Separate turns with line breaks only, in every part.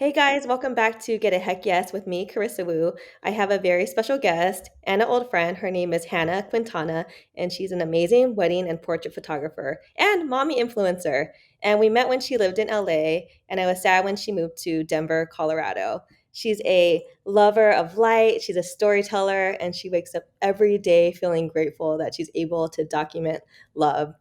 Hey guys, welcome back to Get a Heck Yes with me, Carissa Wu. I have a very special guest and an old friend. Her name is Hannah Quintana, and she's an amazing wedding and portrait photographer and mommy influencer. And we met when she lived in LA, and I was sad when she moved to Denver, Colorado. She's a lover of light, she's a storyteller, and she wakes up every day feeling grateful that she's able to document love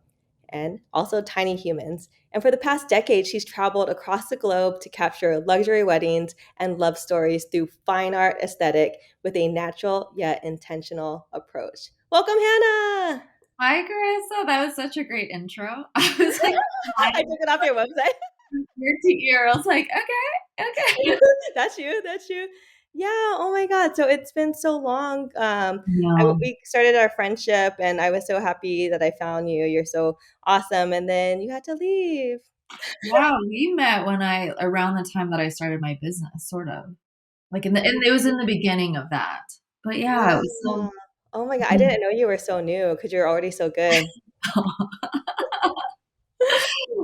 and also tiny humans. And for the past decade, she's traveled across the globe to capture luxury weddings and love stories through fine art aesthetic with a natural yet intentional approach. Welcome, Hannah!
Hi, Carissa. That was such a great intro. I was like,
I took it off your website.
ear to ear. I was like, okay, okay.
That's you. That's you. Yeah. Oh my God. So it's been so long.
Yeah.
We started our friendship, and I was so happy that I found you. You're so awesome. And then you had to leave.
Yeah, we met around the time that I started my business, sort of. And it was in the beginning of that. But yeah, it was so
Wow. Oh my God. I didn't know you were so new because you're already so good.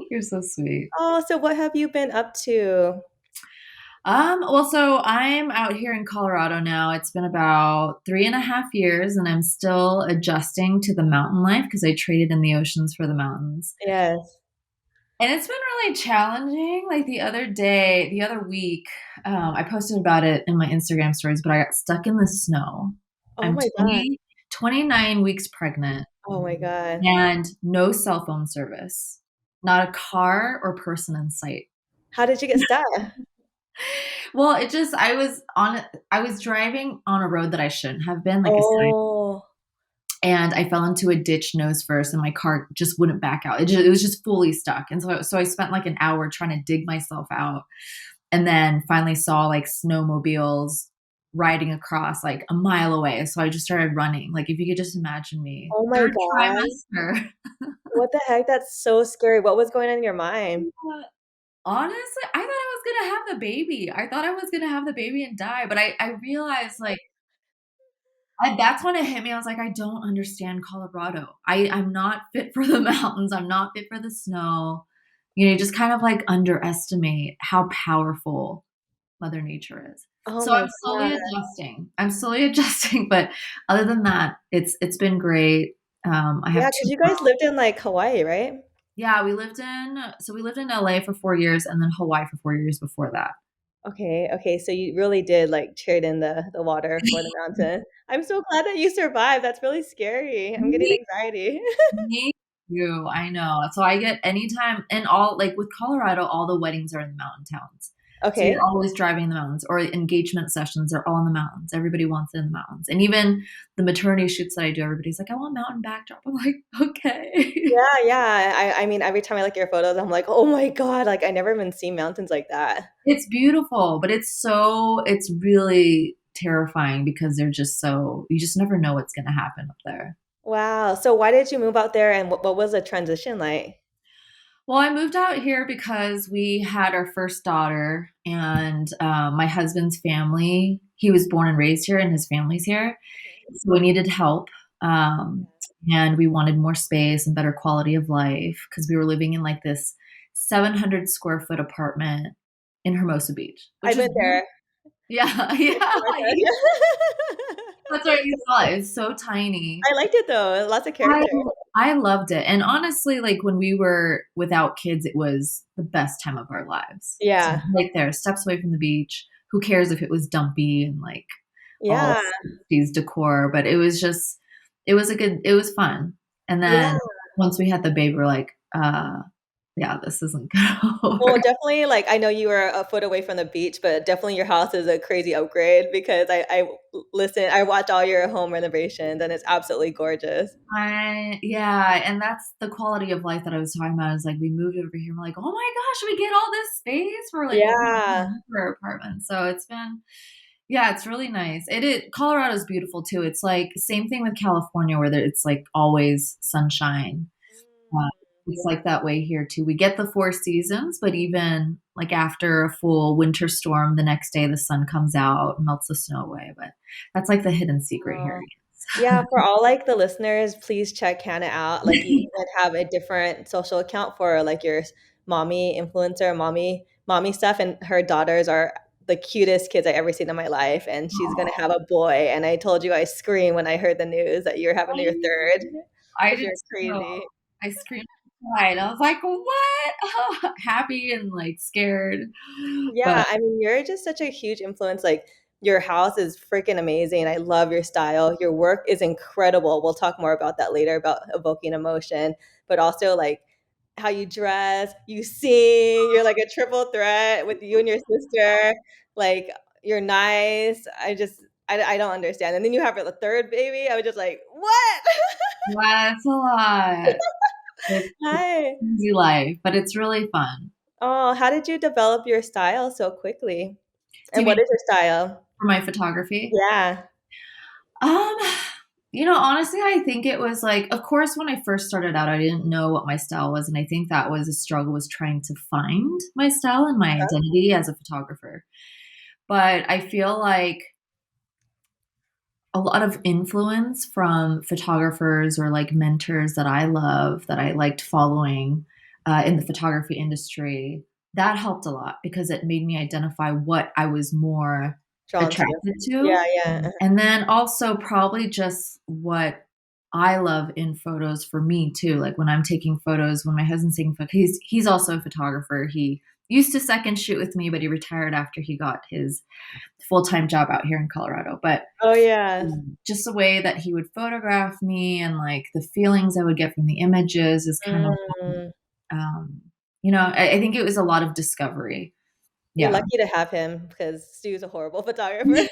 You're so sweet.
Oh, so what have you been up to?
So I'm out here in Colorado now. It's been about 3.5 years, and I'm still adjusting to the mountain life because I traded in the oceans for the mountains.
Yes.
And it's been really challenging. Like the other week, I posted about it in my Instagram stories, but I got stuck in the snow.
Oh
I'm
my God.
29 weeks pregnant
Oh my God.
and no cell phone service, not a car or person in sight.
How did you get stuck?
Well, I was driving on a road that I shouldn't have been, like a side,
Oh,
and I fell into a ditch nose first, and my car just wouldn't back out. It was just fully stuck. And so I spent like an hour trying to dig myself out. And then finally saw like snowmobiles riding across like a mile away. So I just started running. Like if you could just imagine me.
oh my
Third
God.
trimester.
What the heck? That's so scary. What was going on in your mind?
Honestly, I thought I was gonna have the baby. I thought I was gonna have the baby and die. But I realized like that's when it hit me. I was like, I don't understand Colorado. I'm not fit for the mountains. I'm not fit for the snow. You just kind of like underestimate how powerful Mother Nature is.
Oh
So
my
I'm slowly
God.
adjusting. I'm slowly adjusting, but other than that, it's been great. I
Yeah,
have two
because you guys
girls.
lived in like Hawaii, right?
Yeah, we lived in LA for 4 years and then Hawaii for 4 years before that.
Okay, okay. So you really did like trade in the water for the mountain. I'm so glad that you survived. That's really scary. I'm getting
Me,
anxiety.
me too. I know. So I get anytime and all like with Colorado, all the weddings are in the mountain towns. So you're
Okay.
always driving in the mountains or engagement sessions are all in the mountains. Everybody wants it in the mountains. And even the maternity shoots that I do, everybody's like, I want mountain backdrop. I'm like, okay.
Yeah, yeah. I mean, every time I look at your photos, I'm like, oh my God, like I never even seen mountains like that.
It's beautiful, but it's really terrifying because they're just so, you just never know what's going to happen up there.
Wow. So why did you move out there and what was the transition like?
Well, I moved out here because we had our first daughter, and my husband's family, he was born and raised here, and his family's here. So we needed help. Um, and we wanted more space and better quality of life because we were living in like this 700 square foot apartment in Hermosa Beach, which
I've
was
been there.
yeah,
It's
yeah.
gorgeous.
That's what you saw. It's so tiny.
I liked it though. Lots of
I
character.
I loved it. And honestly, like when we were without kids, it was the best time of our lives. So
Yeah.
right there, steps away from the beach. Who cares if it was dumpy and like all
Yeah.
these decor, but it was fun. And
Yeah.
then once we had the baby, we're like, yeah, this isn't gonna
Well,
work.
definitely, like, I know you were a foot away from the beach, but definitely your house is a crazy upgrade because I watch all your home renovations and it's absolutely gorgeous.
Yeah, and that's the quality of life that I was talking about is like we moved over here. We're like, oh my gosh, we get all this space for like what we
Yeah.
want for our apartment. So yeah, it's really nice. Colorado's beautiful too. It's like same thing with California where it's like always sunshine. Uh, it's like that way here too. We get the four seasons, but even like after a full winter storm, the next day the sun comes out and melts the snow away. But that's like the hidden secret here.
Oh. Yeah, for all, like, the listeners, please check Hannah out. Like, you even have a different social account for, like, your mommy influencer, mommy stuff, and her daughters are the cutest kids I ever seen in my life, and she's gonna have a boy. And I told you I screamed when I heard the news that you're having your third
I
because
did
you're
too.
crazy.
I screamed and cried. I was like, "What?" Happy and like scared.
Yeah,
But
I mean, you're just such a huge influence. Like, your house is freaking amazing. I love your style. Your work is incredible. We'll talk more about that later about evoking emotion, but also like how you dress, you sing. You're like a triple threat with you and your sister. Like, you're nice. I don't understand. And then you have a third baby. I was just like, what?
that's a lot. It's
Hi.
easy life, but it's really fun.
Oh, how did you develop your style so quickly?
Do
And
you mean
what is your style?
for my photography?
Yeah.
Um, honestly, I think it was like, of course, when I first started out, I didn't know what my style was, and I think that was a struggle, was trying to find my style and my identity as a photographer. But I feel like a lot of influence from photographers or like mentors that I love, that I liked following in the photography industry, that helped a lot because it made me identify what I was more
Drawn to.
attracted to.
Yeah, yeah.
And then also probably just what I love in photos for me too. Like when I'm taking photos, when my husband's taking photos, he's also a photographer. He used to second shoot with me, but he retired after he got his full-time job out here in Colorado. But
Oh, yeah.
just the way that he would photograph me and like the feelings I would get from the images is kind of,
Mm.
um, I think it was a lot of discovery.
You're
Yeah.
lucky to have him because Stu's a horrible photographer.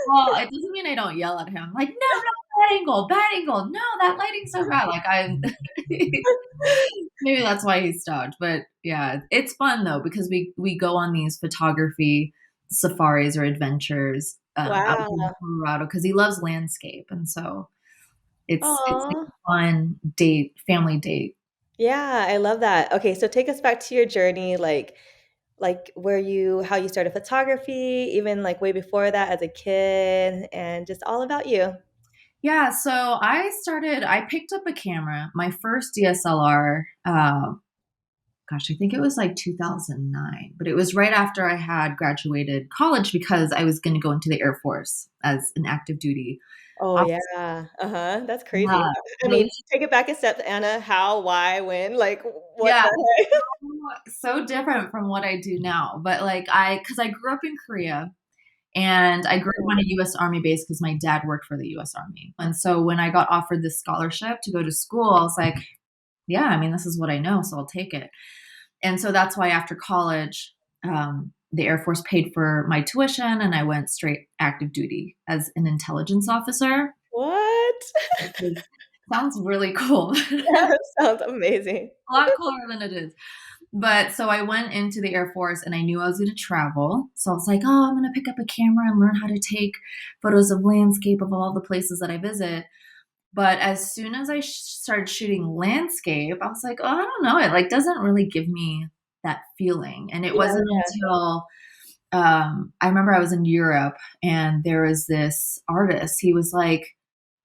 Well, it doesn't mean I don't yell at him, like, "No, not that angle, bad angle. No, that lighting's so bad." Like, I maybe that's why he stopped, but yeah, it's fun though because we go on these photography safaris or adventures, out
Wow.
here in Colorado because he loves landscape, and so it's like
Aw.
a fun date, family date.
Yeah, I love that. Okay, so take us back to your journey, like where you how you started photography, even like way before that as a kid, and just all about you.
Yeah, so I picked up a camera, my first DSLR, gosh, I think it was like 2009, but it was right after I had graduated college because I was gonna go into the Air Force as an active duty
Oh, yeah.
officer.
Uh-huh, that's crazy.
Yeah,
I mean,
those
take it back a step, Anna. How, why, when? Like, what
yeah,
the heck?
so different from what I do now, but, like, because I grew up in Korea, and I grew up on a US Army base because my dad worked for the US Army, and so when I got offered this scholarship to go to school, I was like, "Yeah, I mean, this is what I know, so I'll take it." And so that's why after college, the Air Force paid for my tuition, and I went straight active duty as an intelligence officer,
What?
which sounds really cool.
That sounds amazing.
A lot cooler than it is. But so I went into the Air Force and I knew I was going to travel. So I was like, oh, I'm going to pick up a camera and learn how to take photos of landscape of all the places that I visit. But as soon as I started shooting landscape, I was like, oh, I don't know. It like doesn't really give me that feeling. And it
Yeah,
wasn't until I remember I was in Europe and there was this artist. He was like,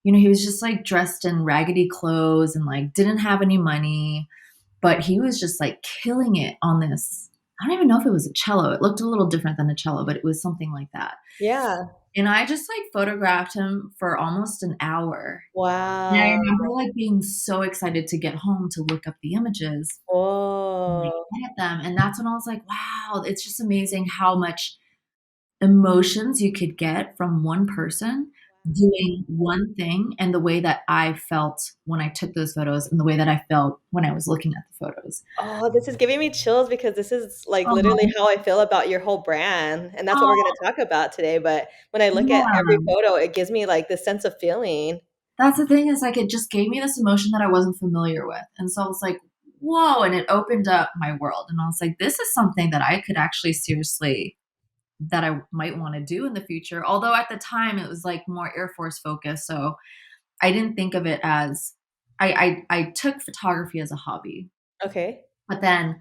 he was just like dressed in raggedy clothes and like didn't have any money, but he was just like killing it on this. I don't even know if it was a cello. It looked a little different than a cello, but it was something like that.
yeah.
And I just like photographed him for almost an hour. And I
Wow.
remember like being so excited to get home to look up the images and like
Oh.
edit them. And that's when I was like, wow, it's just amazing how much emotions you could get from one person doing one thing and the way that I felt when I took those photos and the way that I felt when I was looking at the photos.
Oh, this is giving me chills because this is like literally
Oh,
how I feel about your whole brand. And that's what we're going
oh,
to talk about today. But when I look at every
yeah.
photo, it gives me like this sense of feeling.
That's the thing is like it just gave me this emotion that I wasn't familiar with. And so I was like, whoa, and it opened up my world. And I was like, this is something that I could actually seriously that I might want to do in the future. Although at the time it was like more Air Force focused. So I didn't think of it as I took photography as a hobby.
Okay.
But then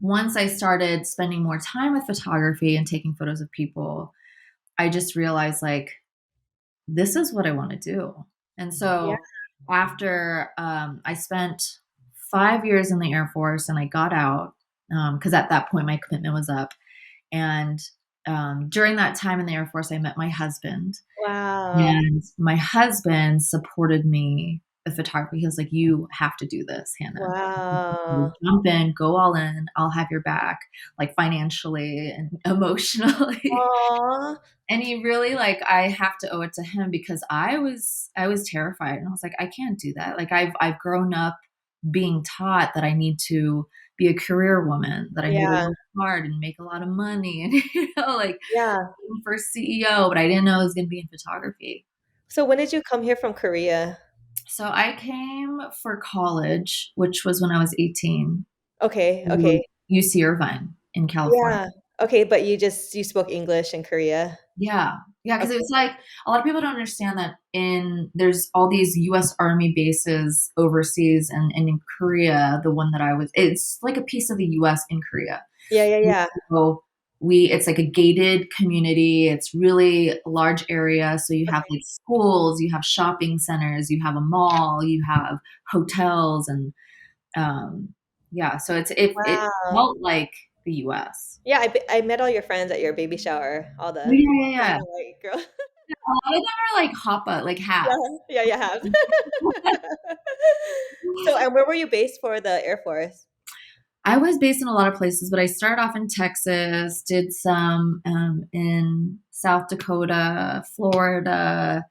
once I started spending more time with photography and taking photos of people, I just realized like this is what I want to do. And
Yeah.
so after I spent 5 years in the Air Force and I got out because at that point my commitment was up. And during that time in the Air Force, I met my husband,
Wow.
and my husband supported me with photography. He was like, "You have to do this, Hannah.
Wow.
Jump in, go all in. I'll have your back, like financially and emotionally."
Aw.
And he really like I have to owe it to him because I was terrified and I was like, I can't do that. Like I've grown up being taught that I need to be a career woman, that I need to
Yeah.
work hard and make a lot of money and like
Yeah.
first CEO, but I didn't know it was gonna be in photography.
So when did you come here from Korea?
So I came for college, which was when I was 18,
Okay,
to
okay.
UC Irvine in California.
Yeah. Okay, but you spoke English in Korea?
Yeah. Yeah, because
Okay.
it's like a lot of people don't understand that there's all these US Army bases overseas and in Korea, the one that I was it's like a piece of the US in Korea.
Yeah, yeah,
And
yeah.
so it's like a gated community. It's really a large area. So you have
Okay.
like schools, you have shopping centers, you have a mall, you have hotels and um yeah, so it
Wow.
felt like the US.
Yeah, I met all your friends at your baby shower, all
Oh,
the
yeah, yeah,
black
yeah.
and white girls.
A lot of them are like hoppa, like
Yeah,
hats.
yeah, you have. So, and where were you based for the Air Force?
I was based in a lot of places, but I started off in Texas, did some in South Dakota, Florida.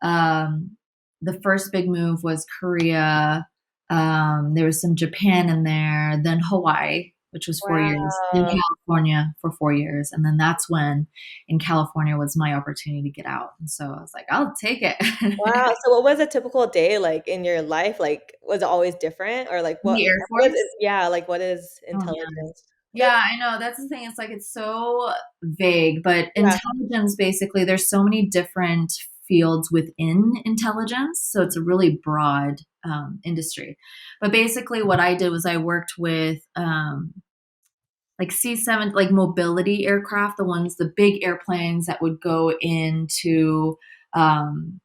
Um, the first big move was Korea. There was some Japan in there, then Hawaii, which was 4 years, then
Wow.
California for 4 years. And then that's when in California was my opportunity to get out. And so I was like, I'll take it.
Wow, so what was a typical day like in your life? Like, was it always different or like
In the Air
what is it
Force?
yeah, like what is
Oh, man.
intelligence?
Yeah, I know. That's the thing. It's like it's so vague, but
Yeah,
intelligence basically, there's so many different fields within intelligence. So it's a really broad industry. But basically, what I did was I worked with like C-7, like mobility aircraft, the big airplanes that would go into um,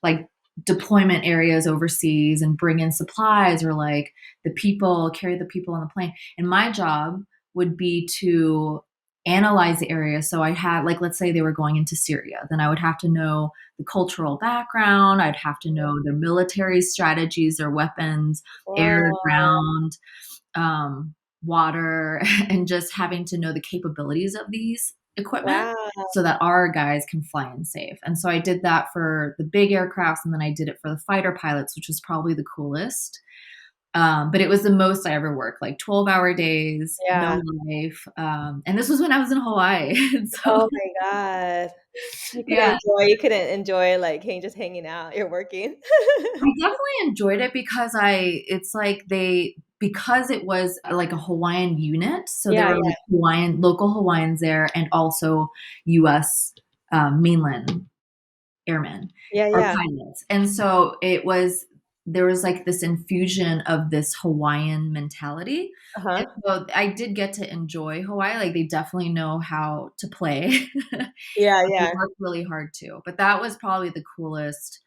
like deployment areas overseas and bring in supplies or like carry the people on the plane. And my job would be to analyze the area. So I had, like, let's say they were going into Syria, then I would have to know the cultural background. I'd have to know their military strategies, their weapons, air,
wow,
ground, um, water, and just having to know the capabilities of these equipment
wow.
so that our guys can fly in safe. And so I did that for the big aircrafts, and then I did it for the fighter pilots, which was probably the coolest. But it was the most I ever worked, like 12-hour days, no
Yeah.
life. And this was when I was in Hawaii. And so,
Oh my god.
yeah,
You couldn't enjoy, like, just hanging out, you're working.
I definitely enjoyed it because it's like because it was like a Hawaiian unit. So there
Yeah,
were
yeah.
like local Hawaiians there and also US mainland airmen
Yeah,
or
yeah.
pilots. And so there was like this infusion of this Hawaiian mentality. And
Uh-huh.
so I did get to enjoy Hawaii. Like they definitely know how to play.
Yeah,
They
yeah.
work really hard too. But that was probably the coolest,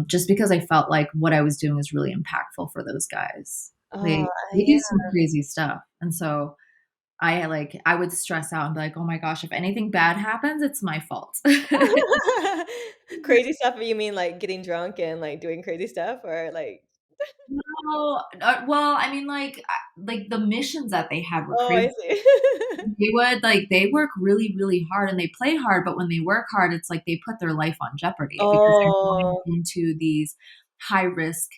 just because I felt like what I was doing was really impactful for those guys.
Oh,
They do
yeah.
some crazy stuff. And so I would stress out and be like, "Oh my gosh, if anything bad happens, it's my fault."
Crazy stuff, you mean, like, getting drunk and, like, doing crazy stuff or, like
No, well, I mean, like the missions that they had were
oh,
crazy.
I see.
They work really, really hard and they play hard, but when they work hard, it's like they put their life on jeopardy because they're going
Oh.
into these high risk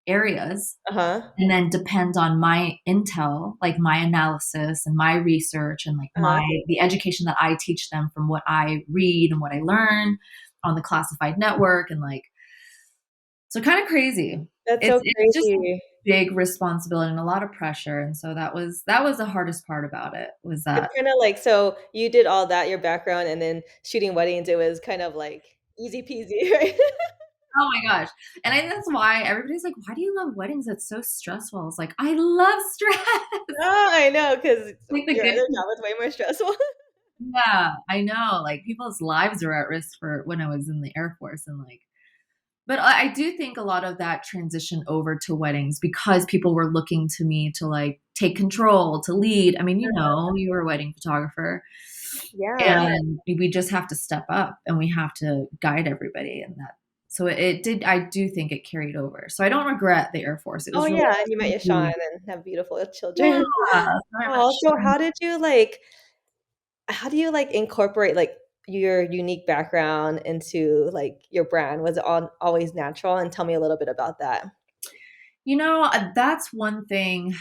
areas
Uh-huh.
and then depend on my intel, like my analysis and my research and like
Uh-huh.
the education that I teach them from what I read and what I learn on the classified network and like so kind of crazy.
That's so
It's just a
crazy.
big responsibility and a lot of pressure, and so that was the hardest part about it, was
It's
that
kinda like so you did all that, your background, and then shooting weddings, it was kind of, like, easy peasy, right?
oh my gosh, and I think that's why everybody's like, "Why do you love weddings? It's so stressful." It's like, I love stress.
Oh, I know, 'cause
Like the
your
good
other job was way more stressful.
yeah, I know, like, people's lives are at risk for when I was in the Air Force and, like But I do think a lot of that transitioned over to weddings because people were looking to me to like take control, to lead. I mean, you were a wedding photographer.
Yeah.
And we just have to step up and we have to guide everybody in that. So it did, I do think it carried over. So I don't regret the Air Force. It
Oh,
was really,
yeah, and you met your Sean and have beautiful
yeah.
children.
So I met
Oh, so how do you, like, incorporate, like, your unique background into, like, your brand? Was it always natural? And tell me a little bit about that.
That's one thing.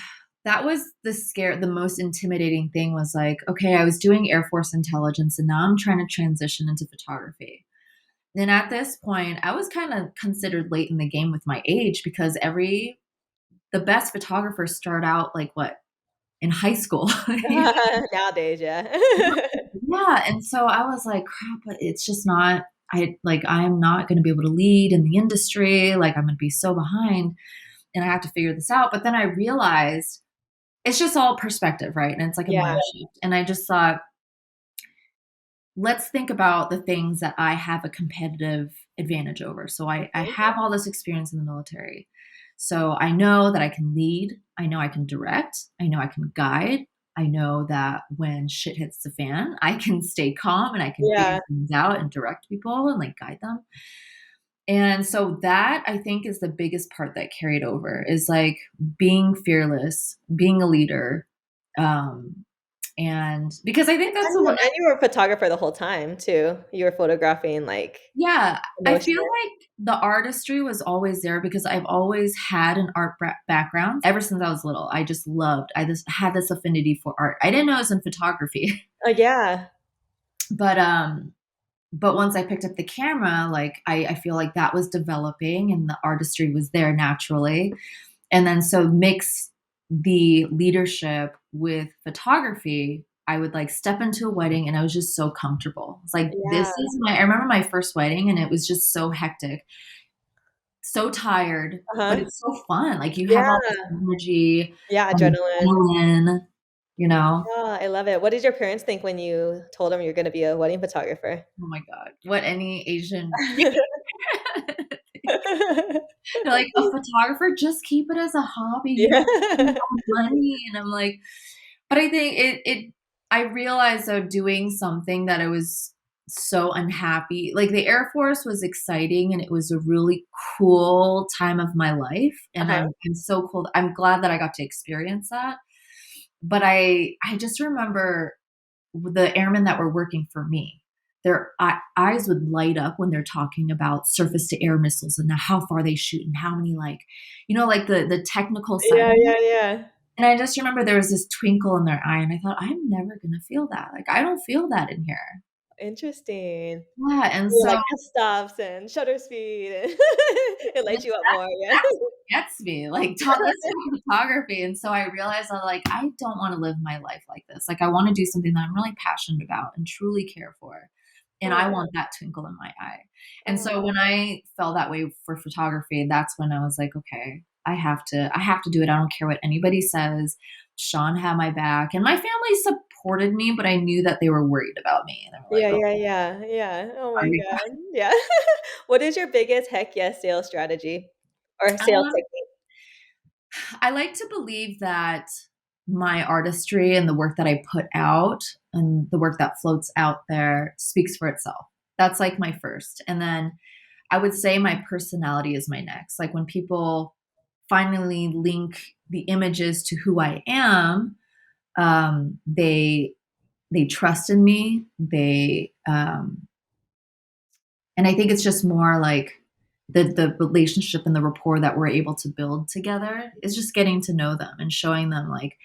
That was the most intimidating thing was like, okay, I was doing Air Force intelligence and now I'm trying to transition into photography. And at this point, I was kind of considered late in the game with my age because the best photographers start out like what, in high school.
Nowadays, yeah.
Yeah, and so I was like, crap, but it's just not, I am not going to be able to lead in the industry. Like I'm going to be so behind and I have to figure this out. But then I realized it's just all perspective, right? And it's like a
Yeah.
mind shift. And I just thought, let's think about the things that I have a competitive advantage over. So I
Mhm.
have all this experience in the military. So I know that I can lead. I know I can direct. I know I can guide. I know that when shit hits the fan, I can stay calm and I can figure
Yeah.
things out and direct people and like guide them. And so that I think is the biggest part that carried over is like being fearless, being a leader. Um, and because I think that's the one.
And you were a photographer the whole time too. You were photographing, like,
Yeah, I
emotion.
feel like the artistry was always there because I've always had an art background ever since I was little. I just loved, I just had this affinity for art. I didn't know it was in photography,
Oh, yeah.
but but once I picked up the camera, like I feel like that was developing and the artistry was there naturally. And then so mix the leadership with photography. I would like step into a wedding and I was just so comfortable. It's like this
Yeah.
is I remember my first wedding and it was just so hectic, so tired, but
Uh-huh.
it's so fun. Like you have all this
Yeah.
energy
Yeah,
and
adrenaline.
adrenaline, you know?
Yeah, I love it. What did your parents think when you told them you're gonna be a wedding photographer?
Oh my God. What any Asian they're like, "A photographer? Just keep it as a hobby. You
Yeah.
don't need all the money." And I'm like, but I think I realized though doing something that I was so unhappy. Like the Air Force was exciting and it was a really cool time of my life. And
Uh-huh.
I'm so cool. I'm glad that I got to experience that. But I just remember the airmen that were working for me, their eyes would light up when they're talking about surface to air missiles and how far they shoot and how many like, like the technical side
Yeah,
of it.
yeah, yeah.
And I just remember there was this twinkle in their eye and I thought, I'm never gonna feel that. Like I don't feel that in here.
Interesting.
Yeah. And
You're
so
like f-stops and shutter speed and it
yeah,
lights you up more, yeah.
that's what gets me. Like let's talk photography. And so I realized that like I don't want to live my life like this. Like I want to do something that I'm really passionate about and truly care for. And I
Yeah.
want that twinkle in my eye. And so
Oh,
when I felt that way for photography, that's when I was like, okay, I have to do it. I don't care what anybody says. Sean had my back and my family supported me, but I knew that they were worried about me. And they were like,
yeah,
oh,
yeah, yeah, yeah. Oh my
sorry.
god. Yeah. What is your biggest heck yes sales strategy or sales
Um,
technique?
I like to believe that my artistry and the work that I put out and the work that floats out there speaks for itself. That's like my first. And then I would say my personality is my next. Like when people finally link the images to who I am, they trust in me. And I think it's just more like the relationship and the rapport that we're able to build together is just getting to know them and showing them like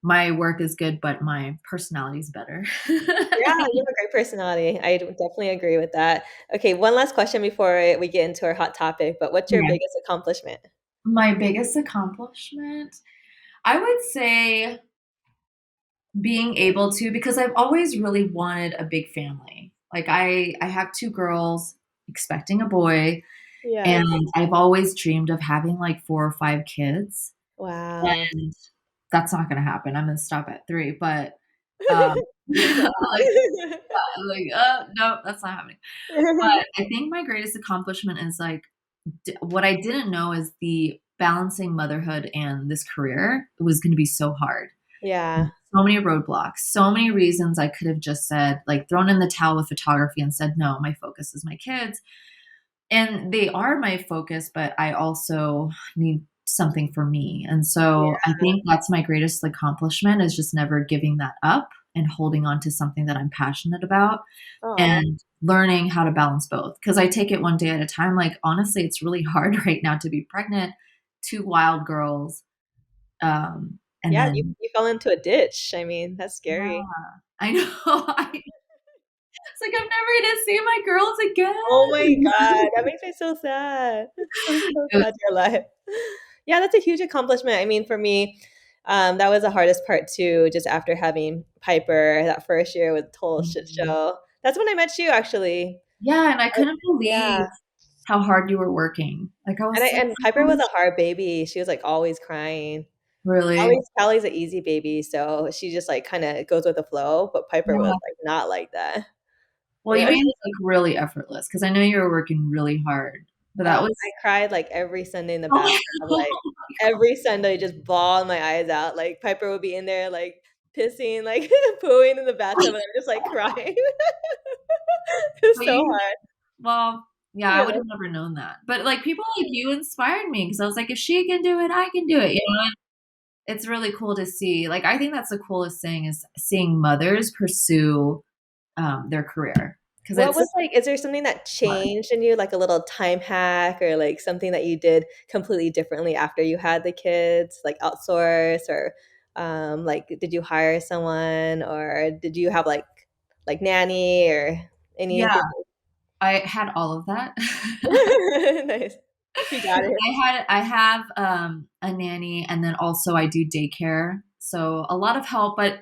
my work is good, but my personality is better.
Yeah, you have a great personality. I definitely agree with that. Okay, one last question before we get into our hot topic, but what's your
Yeah.
biggest accomplishment?
My biggest accomplishment, I would say being able to, because I've always really wanted a big family. Like I have two girls expecting a boy, and
Yes.
I've always dreamed of having like 4 or 5 kids.
Wow.
And that's not gonna happen. I'm gonna stop at 3, but, um,
Dream
like
on.
like, no, that's not happening. But I think my greatest accomplishment is, like, what I didn't know is the balancing motherhood and this career was going to be so hard.
Yeah.
So many roadblocks, so many reasons I could have just said, like, thrown in the towel with photography and said, no, my focus is my kids. And they are my focus, but I also need something for me. And so I think that's my greatest accomplishment is just never giving that up and holding on to something that I'm passionate about
Oh,
and learning how to balance both. Because I take it one day at a time. Like, honestly, it's really hard right now to be pregnant, two wild girls. And
yeah, you
then,
you fell into a ditch. I mean, that's scary.
yeah, I know. It's like, I'm never going to see my girls
Oh my
again.
god, that makes me so sad. I'm so
It was-
glad you're alive. Yeah, that's a huge accomplishment. I mean, for me, that was the hardest part too, just after having Piper that first year with total shit show. That's when I met you actually.
Yeah, and I
I
couldn't believe
Yeah.
how hard you were working. Like, I
And I
was like,
and Piper was a hard baby. She was, like, always crying.
really?
Callie's an easy baby, so she just, like, kinda goes with the flow, but Piper was,
Yeah.
like, not like that.
Well, you
Yeah.
made it, like, really effortless because I know you were working really hard, but that
I
was
cried, like, every Sunday in the
oh my
bathtub, like, every Sunday just bawling my eyes out, like, Piper would be in there, like, pissing, like, pooing in the bathtub, and I'm just, like, crying. It was
But
so
you
hard.
well, yeah, I would
Yeah.
have never known that. But, like, people like you inspired me because I was like, "If she can do it, I can do it," you know? It's really cool to see. Like, I think that's the coolest thing is seeing mothers pursue, their career because
What
it's
was, like is there something that
hard.
changed in you, like a little time hack or, like, something that you did completely differently after you had the kids, like outsource or, like, did you hire someone or did you have, nanny or
Yeah,
anything?
I had all of that.
Nice. You got it.
I have, a nanny, and then also I do daycare, so a lot of help, but,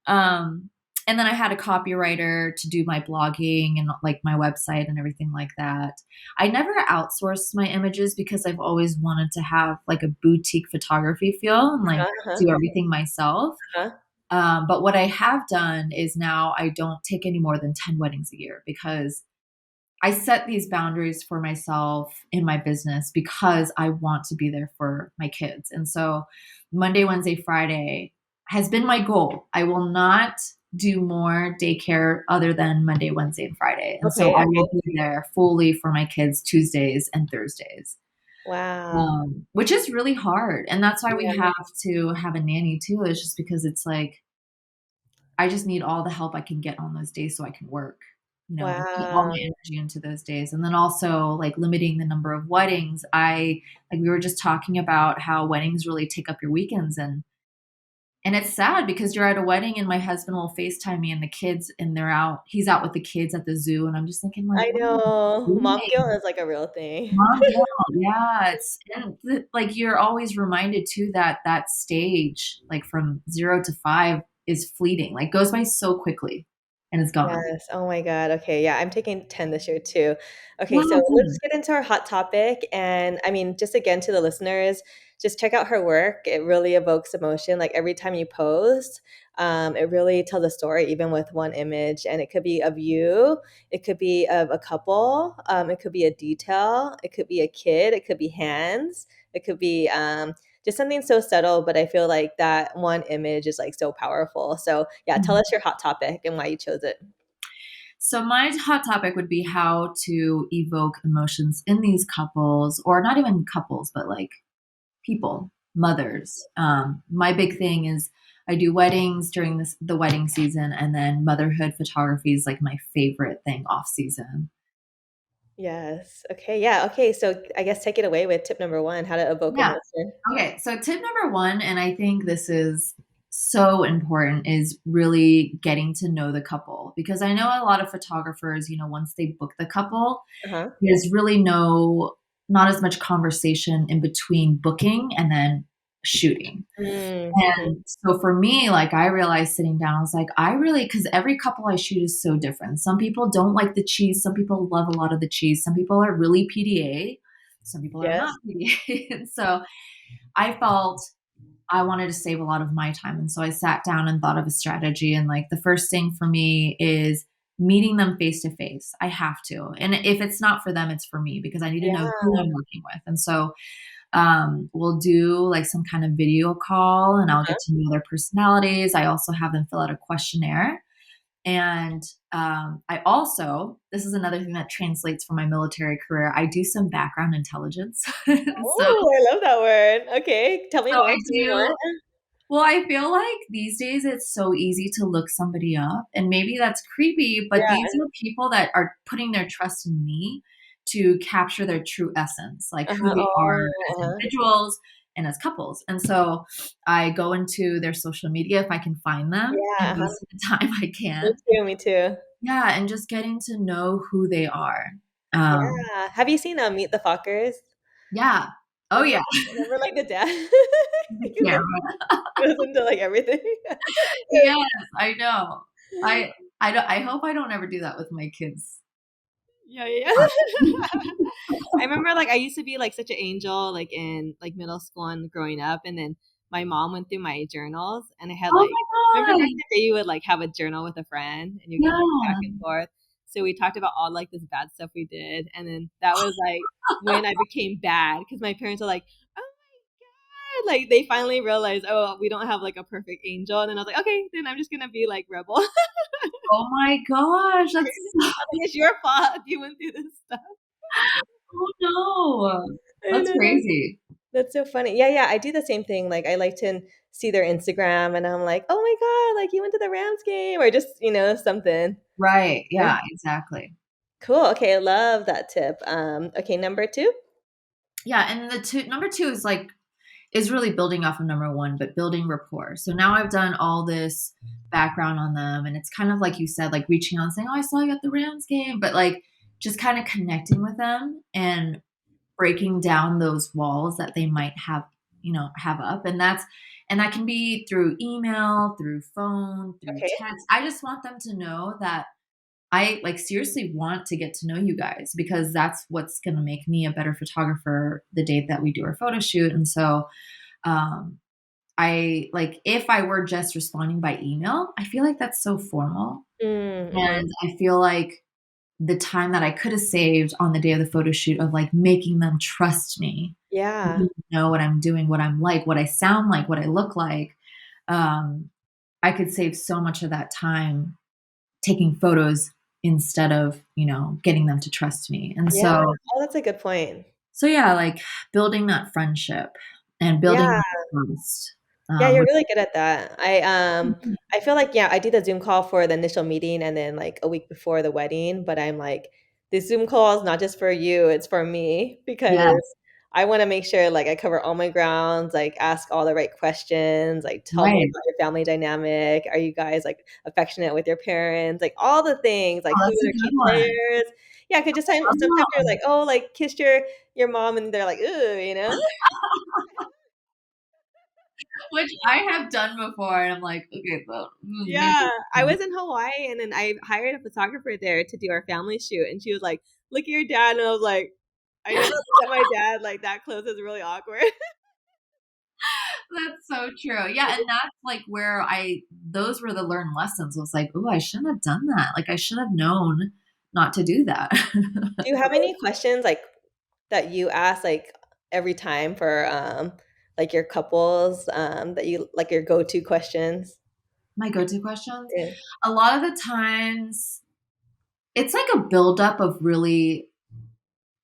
um and then I had a copywriter to do my blogging and, like, my website and everything like that. I never outsourced my images because I've always wanted to have, like, a boutique photography feel and, like,
Uh-huh,
do everything myself,
uh-huh.
but what I have done is now I don't take any more than 10 weddings a year because I set these boundaries for myself in my business because I want to be there for my kids. And so Monday, Wednesday, Friday has been my goal. I will not do more daycare other than Monday, Wednesday, and Friday. And so
Okay,
I will
okay.
be there fully for my kids Tuesdays and Thursdays,
Wow.
which is really hard. And that's why we
Yeah.
have to have a nanny too, is just because it's like, I just need all the help I can get on those days so I can work, and put all
Wow.
my energy into those days. And then also like limiting the number of weddings. Like we were just talking about how weddings really take up your weekends and it's sad because you're at a wedding and my husband will FaceTime me and the kids and he's out with the kids at the zoo and I'm just thinking like,
I
what are
know.
you
Mom guilt
doing?
is, like, a real thing.
Mom guilt, yeah, it's and like you're always reminded too that that stage, like from 0 to 5 is fleeting, like goes by so quickly and it's gone.
Yes. Oh my god. Okay, yeah, I'm taking 10 this year too. Okay, so
Wow,
let's
good.
get into our hot topic, and, I mean, just again to the listeners, just check out her work. It really evokes emotion, like, every time you post, it really tells a story even with one image, and it could be of you, it could be of a couple, it could be a detail, it could be a kid, it could be hands, it could be, just something so subtle, but I feel like that one image is, like, so powerful. So, yeah, tell
Mhm.
us your hot topic and why you chose it.
So my hot topic would be how to evoke emotions in these couples, or not even couples, but like people, mothers. My big thing is I do weddings during the wedding season, and then motherhood photography is like my favorite thing off season.
Yes. Okay, yeah, okay, so I guess take it away with tip number 1, how to evoke
Yeah.
emotion.
Okay. So tip number one, and I think this is so important, is really getting to know the couple because I know a lot of photographers, once they book the couple,
Uh-huh.
there's really not as much conversation in between booking and then shooting.
Mm, mhm.
And so for me, like I realized sitting down, I was like, because every couple I shoot is so different. Some people don't like the cheese. Some people love a lot of the cheese. Some people are really PDA. Some people are not
Yes.
PDA. And so I felt I wanted to save a lot of my time. And so I sat down and thought of a strategy. And like the first thing for me is meeting them face to face. I have to. And if it's not for them, it's for me because I need to know who
Yeah.
I'm working with. And so we'll do like some kind of video call and I'll
Uh-huh.
get to know their personalities. I also have them fill out a questionnaire. And I also, this is another thing that translates from my military career, I do some background intelligence. so,
Oh, I love that word. Okay, tell me
so
more.
I
Tell me more.
do. Well, I feel like these days it's so easy to look somebody up, and maybe that's creepy, but these
Yeah.
are people that are putting their trust in me to capture their true essence, like who
Uh-huh.
they are
Oh,
as
uh-huh.
individuals and as couples. And so I go into their social media if I can find them,
Yeah.
and
Uh-huh.
most of the time I
Me
can.
too. Me too.
Yeah, and just getting to know who they are. Um,
Yeah. Have you seen Meet the Fockers?
yeah. Oh,
Remember,
yeah.
remember like the dad?
The
He like
camera.
goes into like everything.
Yes, I know. I hope I don't ever do that with my kids.
Yeah, yeah,
Uh,
yeah. I remember like I used to be like such an angel like in like middle school and growing up, and then my mom went through my journals and I had
Oh
like remember
my
back in
god.
the day you would like have a journal with a friend and you go like back
Yeah.
and forth. So we talked about all like this bad stuff we did, and then that was like when I became bad because my parents were like, "Oh my god!" Like they finally realized, oh, we don't have like a perfect angel, and then I was like, okay, then I'm just gonna be like rebel. I
Oh my gosh, that's so
was like, it's your fault you went through this stuff.
oh no.
I
That's
know.
crazy.
That's so funny. Yeah, yeah, I do the same thing. Like I like to see their Instagram and I'm like, "Oh my god, like you went to the Rams game," or just, something.
Right,
Yeah.
yeah, exactly.
Cool. Okay, I love that tip. Okay, number 2?
Yeah, and the two number 2 is like is really building off of number 1, but building rapport. So now I've done all this background on them, and it's kind of like you said, like reaching out and saying, "Oh, I saw you at the Rams game," but like just kind of connecting with them and breaking down those walls that they might have, have up. And that can be through email, through phone, through
Okay.
text. I just want them to know that I like seriously want to get to know you guys because that's what's going to make me a better photographer the day that we do our photo shoot. And so, um, I like if I were just responding by email, I feel like that's so formal.
Mm-hmm.
And I feel like the time that I could have saved on the day of the photo shoot of like making them trust me,
Yeah.
know what I'm doing, what I'm like, what I sound like, what I look like. Um, I could save so much of that time taking photos instead of, getting them to trust me. And
Yeah.
so,
Oh, that's a good point.
so yeah, like building that friendship and building
Yeah.
that trust.
Yeah, you're
Which,
really good at that. I feel like yeah, I do the Zoom call for the initial meeting and then like a week before the wedding, but I'm like, the Zoom call is not just for you, it's for me because
yes,
I want to make sure like I cover all my grounds, like ask all the right questions, like tell me
right.
about your family dynamic. Are you guys like affectionate with your parents? Like all the things, like
Oh,
who
that's a
are
good
key
one.
players? Yeah, because just sometimes you're like, oh, like kiss your mom, and they're like, ooh, you know?
Which I have done before, and I'm like, okay, so maybe.
Yeah, I was in Hawaii and then I hired a photographer there to do our family shoot, and she was like, "Look at your dad," and I was like, "I never looked at my dad like that close. It's really awkward."
That's so true. Yeah, and that's like where those were the learned lessons. Was like, oh, I shouldn't have done that. Like, I should have known not to do that.
Do you have any questions like that you ask like every time for like your couples that you like your go-to questions?
My go-to questions.
Yeah.
A lot of the times, it's like a buildup of really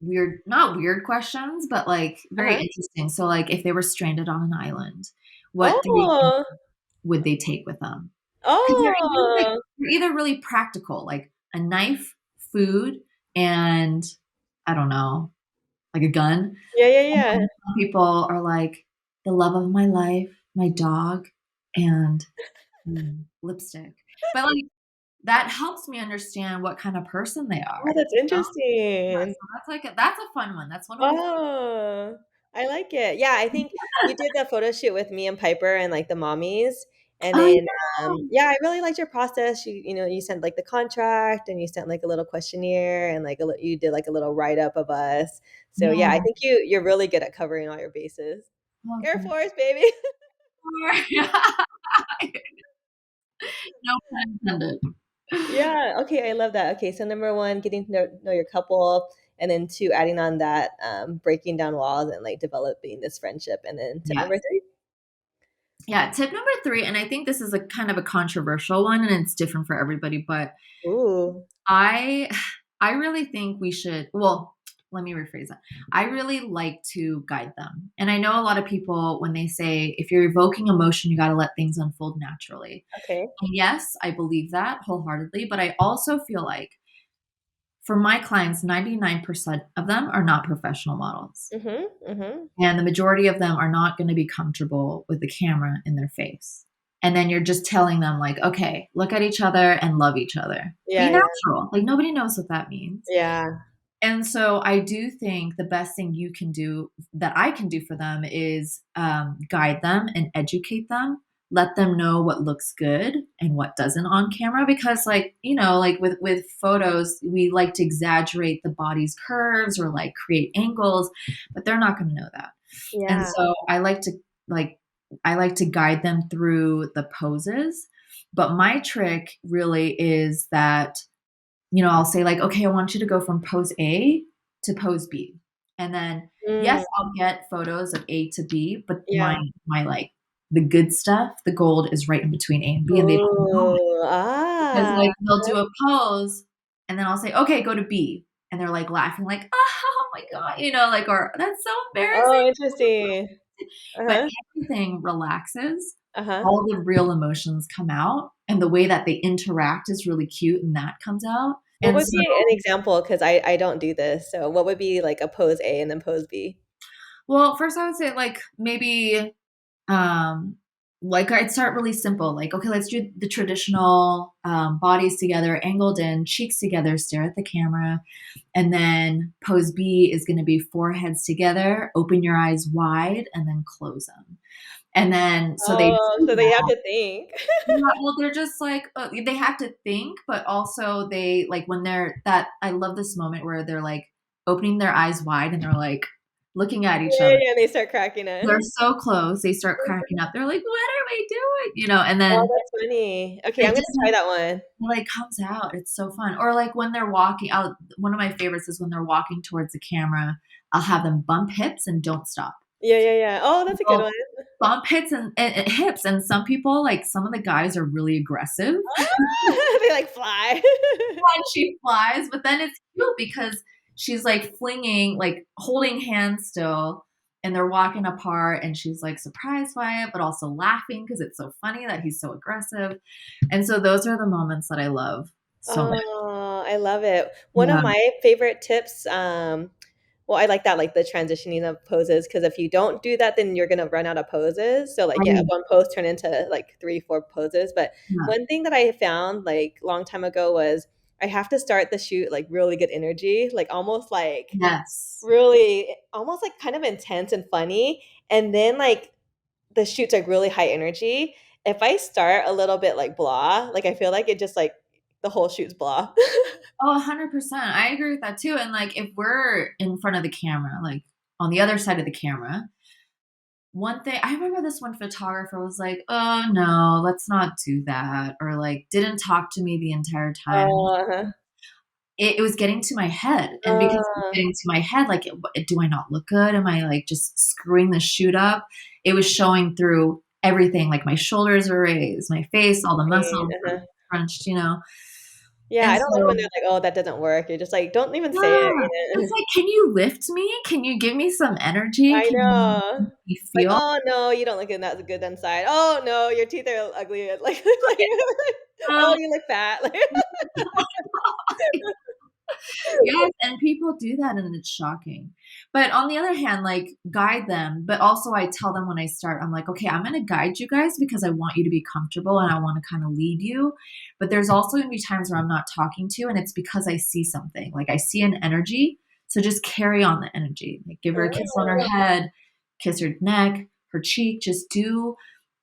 weird, not weird questions, but like very
Uh-huh.
interesting. So, like, if they were stranded on an island, what three things
Oh.
would they take with them? Because
Oh.
they're either really practical, like a knife, food, and I don't know, like a gun.
Yeah, yeah,
And
yeah.
then some people are like the love of my life, my dog, and lipstick. But like that helps me understand what kind of person they
Oh,
are.
that's
Yeah,
interesting.
so that's a fun one. That's one of my
Oh, I like it. Yeah, I think you did the photo shoot with me and Piper and like the mommies. And
oh
then,
yeah.
yeah, I really liked your process. You sent like the contract and you sent like a little questionnaire and like you did like a little write up of us. So yeah, I
Yeah.
think you're really good at covering all your bases.
Oh,
Air
thank
Force, baby.
you. No pun intended.
Yeah, okay, I love that. Okay, so number 1, getting to know your couple, and then 2, adding on that, breaking down walls and, like, developing this friendship, and then tip
Yes.
number 3?
Yeah, tip number 3, and I think this is a kind of a controversial one, and it's different for everybody, but
Ooh,
I I really think we should, well, let me rephrase that. I really like to guide them. And I know a lot of people when they say if you're evoking emotion, you got to let things unfold naturally.
okay.
And yes, I believe that wholeheartedly, but I also feel like for my clients, 99% of them are not professional models.
Mhm, mhm.
And the majority of them are not going to be comfortable with the camera in their face. And then you're just telling them, like, okay, look at each other and love each other. Be
Yeah, yeah,
natural. Like, nobody knows what that means.
yeah.
And so I do think the best thing you can do that I can do for them is guide them and educate them, let them know what looks good and what doesn't on camera. Because, like, you know, like with photos, we like to exaggerate the body's curves or like create angles, but they're not going to know that. And
Yeah.
so like I like to guide them through the poses. But my trick really is that, you know, I'll say like, okay, I want you to go from pose A to pose B. And then, yes,
Mm,
I'll get photos of A to B, but
yeah.
my like the good stuff, the gold is right in between A and B, and they don't know it
Ooh,
because
ah.
like they'll do a pose, and then I'll say, okay, go to B, and they're like laughing, like, oh my god, you know, like, or that's so
Oh,
embarrassing.
interesting.
But
Uh-huh,
everything relaxes,
uh-huh.
all the real emotions come out, and the way that they interact is really cute, and that comes out.
What
And
would
so,
be an example? Because I don't do this, so what would be, like, a pose A and then pose B?
well, first I would say like maybe um like I'd start really simple. Like, okay, let's do the traditional bodies together, angled in, cheeks together, stare at the camera. And then pose B is going to be foreheads together, open your eyes wide, and then close them. And then so they
Oh,
do
so they have
that.
to think.
Yeah, well, they're just like they have to think, but also they like when they're that. I love this moment where they're like opening their eyes wide and they're like looking at each
Yeah,
other.
yeah, they start cracking up.
They're so close, they start cracking up. They're like, "What are we doing?" You know, and
Oh,
then
that's funny. Okay,
it
I'm gonna
just
try
like
that one.
like comes out. It's so fun. Or like when they're walking out, one of my favorites is when they're walking towards the camera, I'll have them bump hips and don't stop.
Yeah, yeah, yeah. Oh, that's a good
They'll
one.
bump hips and hips, and some people, like some of the guys are really aggressive.
They, like, fly.
And she flies, but then it's cute because she's like flinging, like holding hands still, and they're walking apart, and she's like surprised by it, but also laughing because it's so funny that he's so aggressive. And so those are the moments that I love so much.
Oh, I love it. One of
Yeah,
my favorite tips, well, I like that, like the transitioning of poses, because if you don't do that, then you're gonna run out of poses. So like, yeah,
right.
one pose turn into like 3, 4 poses. But
Yeah.
one thing that I found like long time ago was I have to start the shoot like really good energy, like almost like
Yes.
really almost like kind of intense and funny. And then like the shoot's like really high energy. If I start a little bit like blah, like I feel like it just like the whole shoot's blah.
Oh, 100%. I agree with that too. And like if we're in front of the camera, like on the other side of the camera, one thing I remember this one photographer was like, "Oh no, let's not do that," or like didn't talk to me the entire time.
Uh-huh.
It was getting to my head, and because it was
Uh,
getting to my head, like, do I not look good? Am I like just screwing the shoot up? It was showing through everything, like my shoulders were raised, my face, all the muscles were
uh-huh.
crunched, you know.
Yeah,
And
I don't like when
so
they're like, "Oh, that doesn't work." You're just like, "Don't even say it,"
yeah,
you
it's
know?
like, "Can you lift me? Can you give me some energy?
I
Can you
know.
make me
Like,
feel?"
"Oh, no, you don't look good that good inside. Oh, no, your teeth are ugly." Like like, "Oh,
Um,
you look fat." Like
yes, and people do that, and it's shocking. But on the other hand, like, guide them, but also I tell them when I start, I'm like, "Okay, I'm gonna guide you guys because I want you to be comfortable and I wanna kinda lead you, but there's also gonna be times where I'm not talking to you, and it's because I see something, like, I see an energy, so just carry on the energy. Like, give her a kiss on her
Oh.
head, kiss her neck, her cheek, just do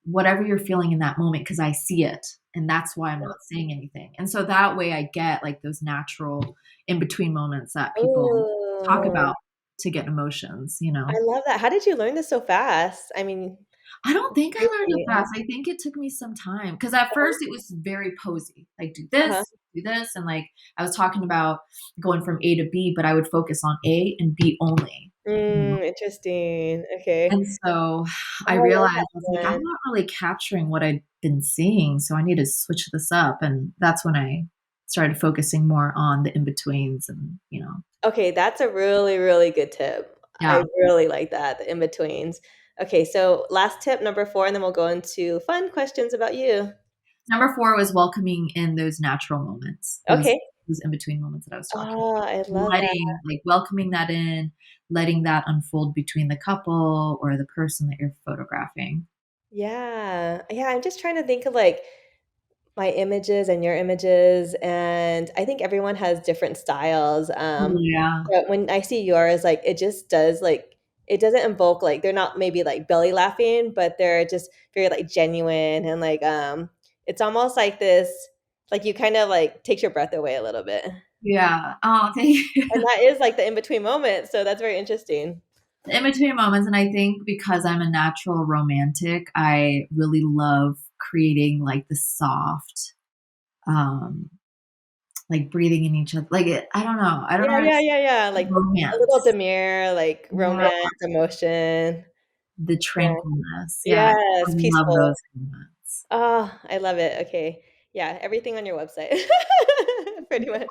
whatever you're feeling in that moment because I see it, and that's why I'm not saying anything." And so that way I get, like, those natural in between moments that people talk
Ooh,
about to get emotions, you
I
know?
love that. How did you learn this so fast? I mean
I don't think I learned it
Really?
fast. I think it took me some time because at
Uh-huh.
first it was very posy, like
Uh-huh.
do this, and like I was talking about going from A to B, but I would focus on A and B only. You know?
Interesting. Okay.
And so
Oh,
I
I love
realized
that
I was like, I'm
one.
not really capturing what I'd been seeing, so I need to switch this up. And that's when I started focusing more on the in betweens and
Okay, that's a really, really good tip. I
yeah.
really like that, the in-betweens. Okay, so last tip, number 4, and then we'll go into fun questions about you.
Number 4 was welcoming in those natural moments,
Okay.
those in between moments that I was talking
Oh, I
about.
love that.
Welcoming that in, letting that unfold between the couple or the person that you're photographing.
Yeah. Yeah, I'm just trying to think of, like, my images and your images, and I think everyone has different styles,
Oh, yeah.
but when I see yours, like, it just does, like it doesn't invoke, like they're not maybe, like, belly laughing, but they're just very, like, genuine and, like, it's almost like this like, you kind of, like, takes your breath away a little bit, and
Yeah. Oh, thank you.
that is, like, the in-between moment, so that's very interesting.
In between moments, and I think because I'm a natural romantic, I really love creating, like, the soft, um, like, breathing in each other like, I don't know
Yeah,
how to
yeah, yeah, yeah, like, a little
romance.
demure, like,
Yeah,
romance, emotion.
the
Yeah.
tranquilness, yeah, I
Yes,
love those
peaceful.
moments.
Oh, I love it, okay. Yeah, everything on your website, pretty much.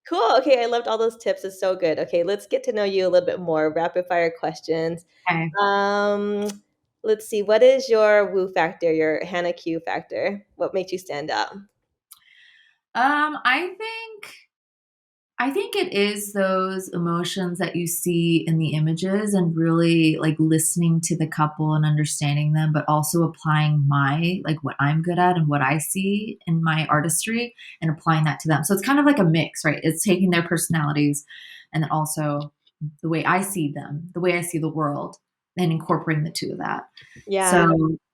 Cool, okay, I loved all those tips, it's so good. Okay, let's get to know you a little bit more, rapid fire questions.
Okay.
Um, let's see, what is your woo factor, your Hannah Q factor? What makes you stand out?
Um, I think I think it is those emotions that you see in the images and really, like, listening to the couple and understanding them, but also applying what I'm good at and what I see in my artistry and applying that to them. So it's kind of like a mix, right? It's taking their personalities and then also the way I see them, the way I see the world, and incorporating the 2 of that. So,
Yeah,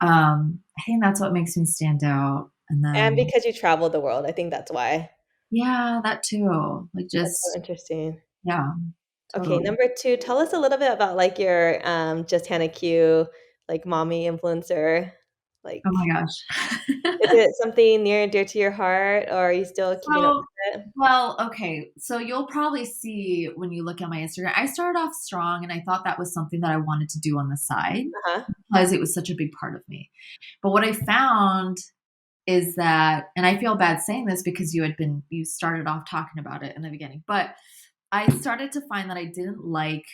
I think that's what makes me stand out. And
and
then
because you traveled the world, I think that's why.
yeah, that too. Like,
That's so
just
interesting.
yeah,
Okay,
totally.
number 2, tell us a little bit about, like, your, just Hannah Q, like, mommy influencer.
Oh
Like,
my gosh.
is it something near and dear to your heart, or are you still keeping up
So
with it?
well, okay, so you'll probably see when you look at my Instagram, I started off strong, and I thought that was something that I wanted to do on the side
Uh-huh.
because it was such a big part of me. But what I found is that and I feel bad saying this because you started off talking about it in the beginning, but I started to find that I didn't like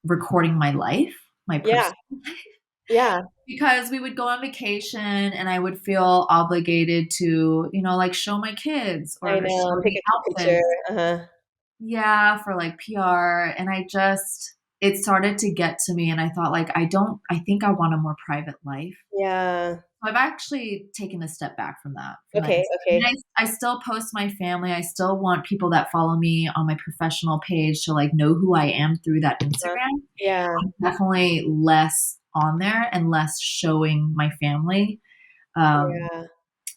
recording my life, my
Yeah,
personal life.
yeah,
Because we would go on vacation and I would feel obligated to, like, show my kids
I
or
know,
show
take
the
a cute picture,
outfits.
uh-huh.
Yeah, for, like, PR, and it started to get to me, and I thought, like, I think I want a more private life.
Yeah,
So I've actually taken a step back from that
okay,
Insta I mean,
okay.
I still post my family, I still want people that follow me on my professional page to, like, know who I am through that
Uh-huh.
Instagram.
Yeah,
I'm definitely less on there and less showing my family. Um,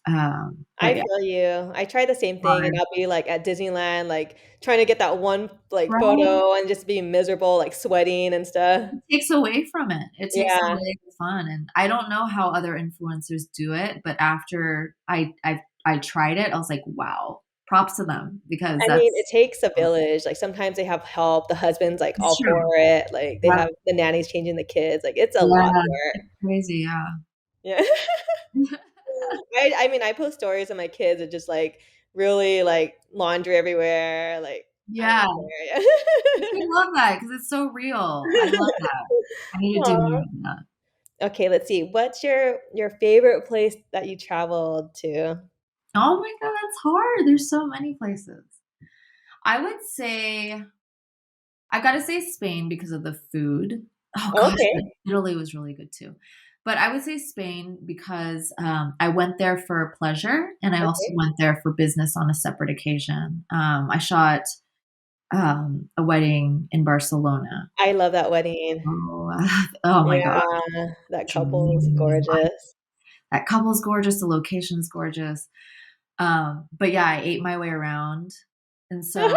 yeah. I
but yeah,
feel you. I try the same thing, and
hard.
I'll be, like, at Disneyland, like, trying to get that one, like,
Right?
photo and just being miserable, like, sweating and stuff.
It takes away from it. It takes
Yeah.
away the fun, and I don't know how other influencers do it, but after I tried it, I was like, "Wow, props to them," because
I mean, it
that's
takes a village, like, sometimes they have help, the husband's, like,
it's
all
true.
for it, like, they
Yep.
have the nannies changing the kids, like, it's a lot of
Yeah,
work.
it's crazy, yeah.
Yeah. I mean, I post stories of my kids are just, like, really, like, laundry everywhere, like, I don't
Yeah,
care,
I
yeah.
love that because it's so real. I love that. I need to do more
Aw.
of that.
Okay, let's see, what's your favorite place that you traveled to?
Oh my god, that's hard. There's so many places. I would say I gotta say Spain because of the food. Oh gosh, but
Okay,
Italy was really good too. But I would say Spain because, I went there for pleasure, and I also
okay.
went there for business on a separate occasion. I shot, a wedding in Barcelona.
I love that wedding.
Oh, oh my gosh,
Yeah, that couple is
dreamy life.
gorgeous.
That couple's gorgeous, the location is gorgeous. But yeah, I ate my way around, and so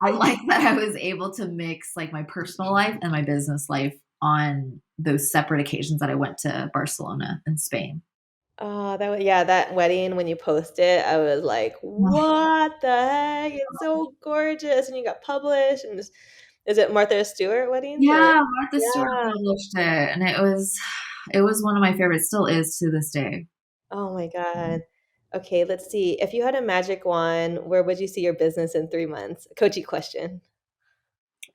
I like that I was able to mix, like, my personal life and my business life on those separate occasions that I went to Barcelona and Spain.
Oh, yeah, that wedding when you posted, I was like, "What the heck? It's so gorgeous." And you got published and is it Martha Stewart weddings or
Yeah, Martha Stewart
yeah.
published it, and it was one of my favorites, still is to this day.
Oh my God. Okay, let's see. If you had a magic wand, where would you see your business in 3 months? Coachy question.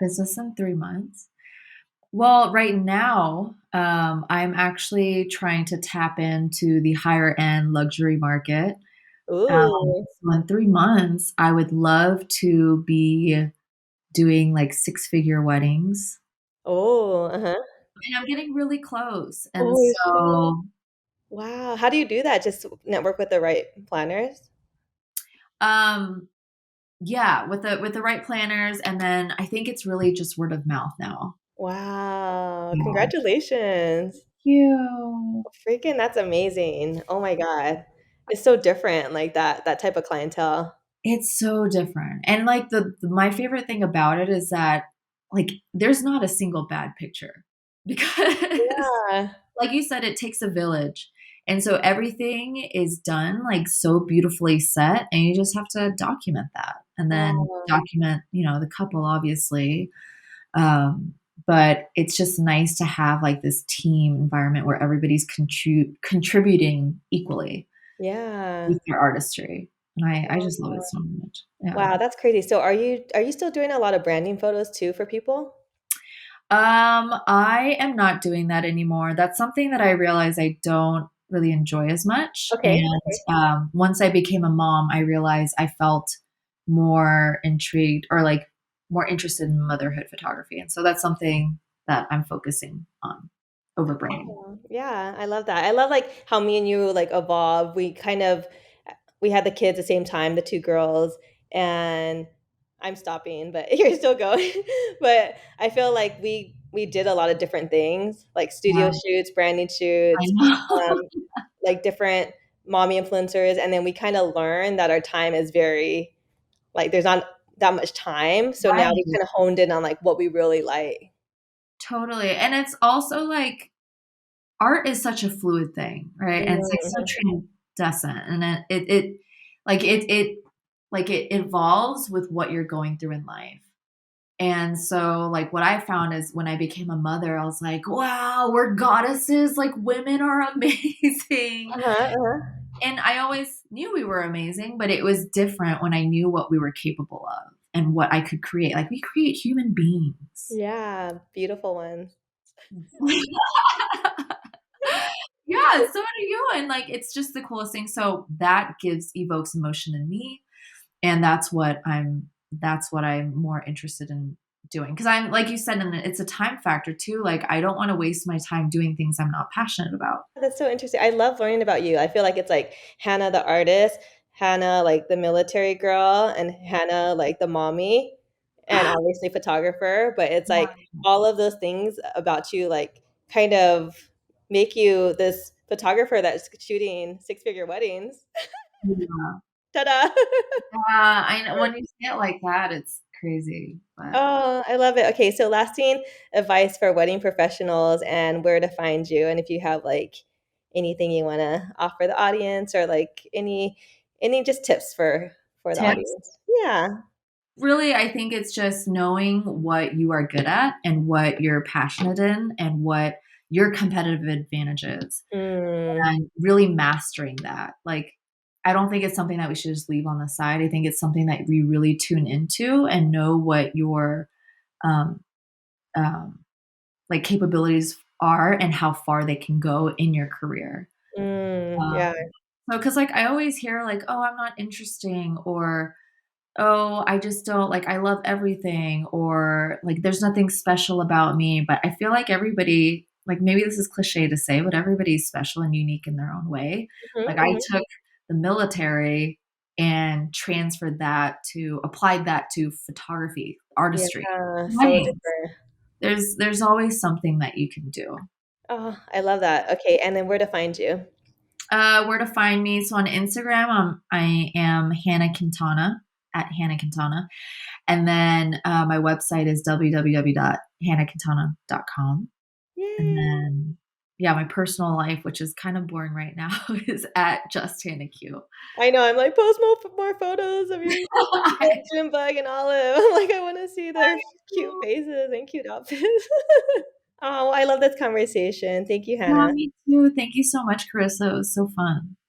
Business in 3 months. Well, right now, I'm actually trying to tap into the higher end luxury market.
Ooh.
So in 3 months, I would love to be doing like six-figure weddings.
Oh, uh-huh.
And I'm getting really close. And
Oh, shit.
so,
Wow. How do you do that? Just network with the right planners?
um, yeah, with the right planners, and then I think it's really just word of mouth now.
Wow.
Yeah.
Congratulations.
You.
Freaking that's amazing. Oh my God. It's so different, like that type of clientele.
It's so different. And like my favorite thing about it is that like there's not a single bad picture because
Yeah.
like you said, it takes a village. And so everything is done like so beautifully set, and you just have to document that and then
Wow.
document, the couple obviously. Um, but it's just nice to have like this team environment where everybody's contributing equally
Yeah.
with your artistry. And I
Wow.
just love it so much. Yeah.
Wow, that's crazy. So are you still doing a lot of branding photos too for people?
I am not doing that anymore. That's something that I realize I don't really enjoy as much.
Okay.
And once I became a mom, I realized I felt more intrigued or like more interested in motherhood photography. And so that's something that I'm focusing on over branding.
Oh, yeah, I love that. I love, like, how me and you, like, evolve. We had the kids the same time, the 2 girls, and I'm stopping, but you're still going. But I feel like we did a lot of different things, like studio
Yeah,
shoots, branding
I
shoots,
know.
um, like, different mommy influencers, and then we kinda learned that our time is very like, there's not that much time, so now we
Right.
kinda honed in on, like, what we really like.
Totally. And it's also like art is such a fluid thing, right? And it's like
Mhm.
so transcendent, and it evolves with what you're going through in life. And so like what I found is when I became a mother, I was like, wow, we're goddesses, like women are amazing.
Uh-huh, uh-huh.
And I always knew we were amazing, but it was different when I knew what we were capable of and what I could create. Like we create human beings.
Yeah, beautiful ones.
Yeah, so do you, and, like, it's just the coolest thing, so that evokes emotion in me, and that's what I'm more interested in doing. Because 'cause I'm like you said, and it's a time factor too, like, I don't wanna waste my time doing things I'm not passionate about.
That's so interesting. I love learning about you. I feel like it's like Hannah the artist, Hannah like the military girl, and Hannah like the mommy, and obviously photographer. But it's like all of those things about you, like kind of make you this photographer that's shooting six-figure weddings.
Yeah.
Ta-da!
Yeah, I know when you say it like that, it's crazy, but
Oh, I love it. Okay, so lasting advice for wedding professionals and where to find you, and if you have like anything you want to offer the audience or like any just tips for the
tips?
audience. Yeah.
Really, I think it's just knowing what you are good at and what you're passionate in and what your competitive advantage is.
Mm,
And really mastering that. Like, I don't think it's something that we should just leave on the side. I think it's something that we really tune into and know what your um, um, like capabilities are and how far they can go in your career.
yeah.
So, because like I always hear like, oh, I'm not interesting, or oh, I just don't like I love everything, or like there's nothing special about me. But I feel like everybody, like maybe this is cliche to say, but everybody's special and unique in their own way.
Mhm,
Like I
mhm.
took the military and applied that to photography, artistry.
Yeah, so
Right.
different.
There's always something that you can do.
Oh, I love that. Okay, and then where to find you?
Where to find me? So on Instagram, I am Hannah Quintana at Hannah Quintana. And then my website is www.hannahquintana.com. And
Yay!
then, yeah, my personal life, which is kind of boring right now, is at Just Hannah Q.
I know, I'm like, "Post more photos of your Junebug and Olive." I'm like, I wanna see their cute faces and cute outfits. Oh, I love this conversation. Thank you,
Yeah,
Hannah.
me too. Thank you so much, Carissa. It was so fun.